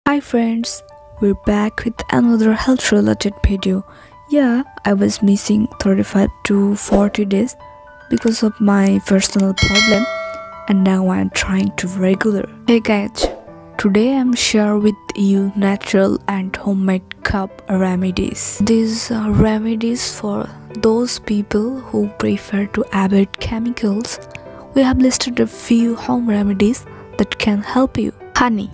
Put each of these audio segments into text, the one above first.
Hi friends, we're back with another health related video. Yeah, I was missing 35 to 40 days because of my personal problem and now I'm trying to regular. Hey guys, today I'm share with you natural and homemade cup remedies. These are remedies for those people who prefer to avoid chemicals. We have listed a few home remedies that can help you. Honey.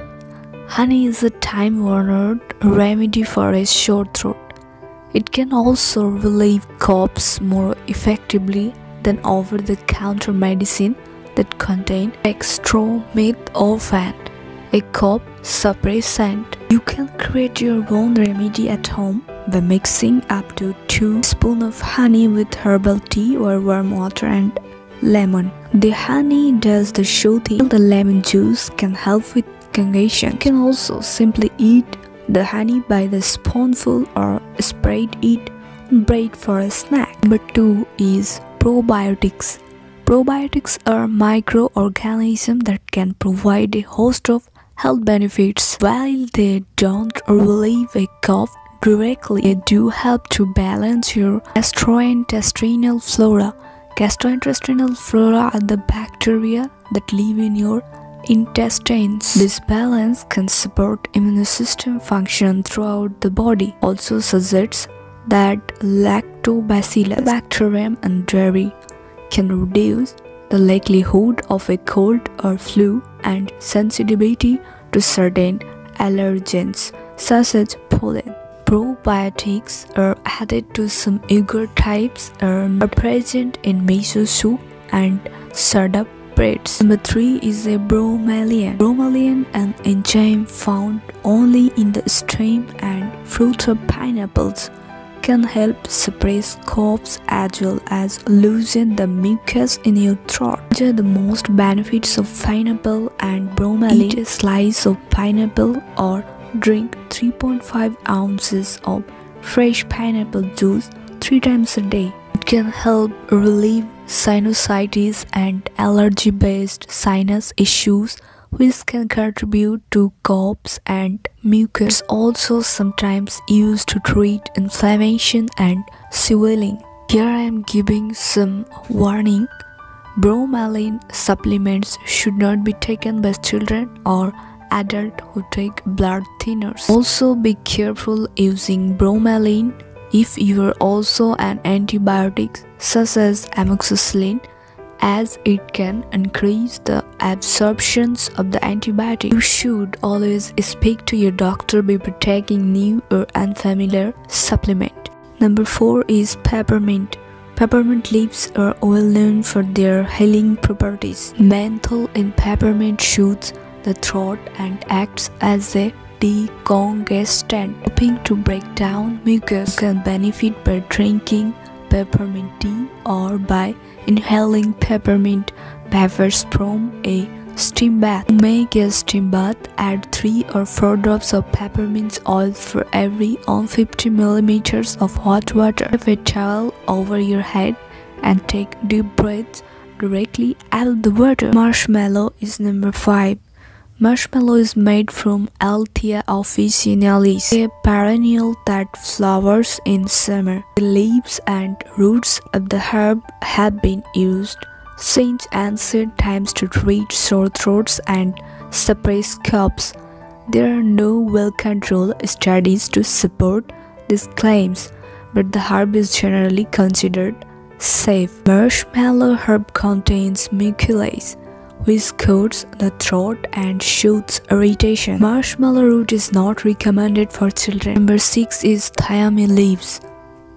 Honey is a time-honored remedy for a sore throat. It can also relieve coughs more effectively than over-the-counter medicine that contain dextromethorphan, a cough suppressant. You can create your own remedy at home by mixing up to 2 spoons of honey with herbal tea or warm water and lemon. The honey does the soothing. The lemon juice can help with congestion. You can also simply eat the honey by the spoonful or spread it on bread for a snack. Number 2 is probiotics. Probiotics are microorganisms that can provide a host of health benefits. While they don't relieve a cough directly, they do help to balance your gastrointestinal flora. Gastrointestinal flora are the bacteria that live in your intestines. This balance can support immune system function throughout the body. Also suggests that lactobacillus bacterium and dairy can reduce the likelihood of a cold or flu and sensitivity to certain allergens such as pollen. Probiotics are added to some yogurt types are present in miso soup and syrup breads. Number 3 is a bromelain. Bromelain, an enzyme found only in the stem and fruit of pineapples, can help suppress coughs as well as loosen the mucus in your throat. These are the most benefits of pineapple and bromelain. Eat a slice of pineapple or drink 3.5 ounces of fresh pineapple juice 3 times a day. It can help relieve sinusitis and allergy-based sinus issues, which can contribute to coughs and mucus. It's also sometimes used to treat inflammation and swelling. Here I am giving some warning. Bromelain supplements should not be taken by children or adults who take blood thinners. Also be careful using bromelain if you are also on antibiotics such as amoxicillin, as it can increase the absorptions of the antibiotic. You should always speak to your doctor before taking new or unfamiliar supplement. Number 4 is peppermint. Peppermint leaves are well known for their healing properties. Menthol in peppermint soothes the throat and acts as a decongestant, helping to break down mucus. You can benefit by drinking peppermint tea or by inhaling peppermint vapors from a steam bath. To make a steam bath, add 3 or 4 drops of peppermint oil for every 150 milliliters of hot water. Have a towel over your head and take deep breaths directly out of the water. Marshmallow is number 5. Marshmallow is made from Althea officinalis, a perennial that flowers in summer. The leaves and roots of the herb have been used since ancient times to treat sore throats and suppress coughs. There are no well-controlled studies to support these claims, but the herb is generally considered safe. Marshmallow herb contains mucilase, which coats the throat and soothes irritation. Marshmallow root is not recommended for children. Number 6 is thyme leaves.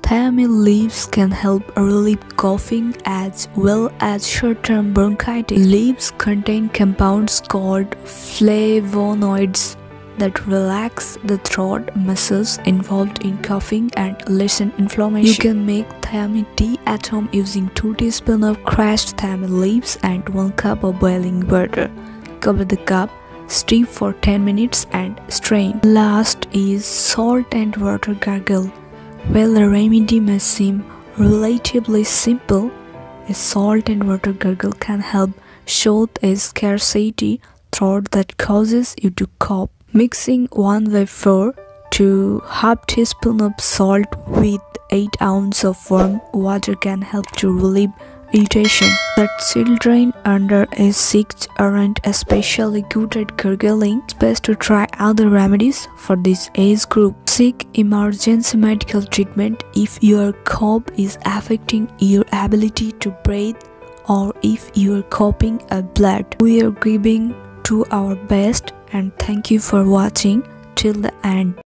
Thyme leaves can help relieve coughing as well as short-term bronchitis. Leaves contain compounds called flavonoids that relax the throat muscles involved in coughing and lessen inflammation. You can make thyme tea at home using 2 teaspoons of crushed thyme leaves and 1 cup of boiling water. Cover the cup, steep for 10 minutes and strain. Last is salt and water gargle. While the remedy may seem relatively simple, a salt and water gargle can help soothe a scarcity throat that causes you to cough. Mixing 1/4 to half teaspoon of salt with 8 ounces of warm water can help to relieve irritation. That children under age 6 aren't especially good at gargling. It's best to try other remedies for this age group. Seek emergency medical treatment if your cough is affecting your ability to breathe or if you are coughing up blood. We are giving to our best, and thank you for watching till the end.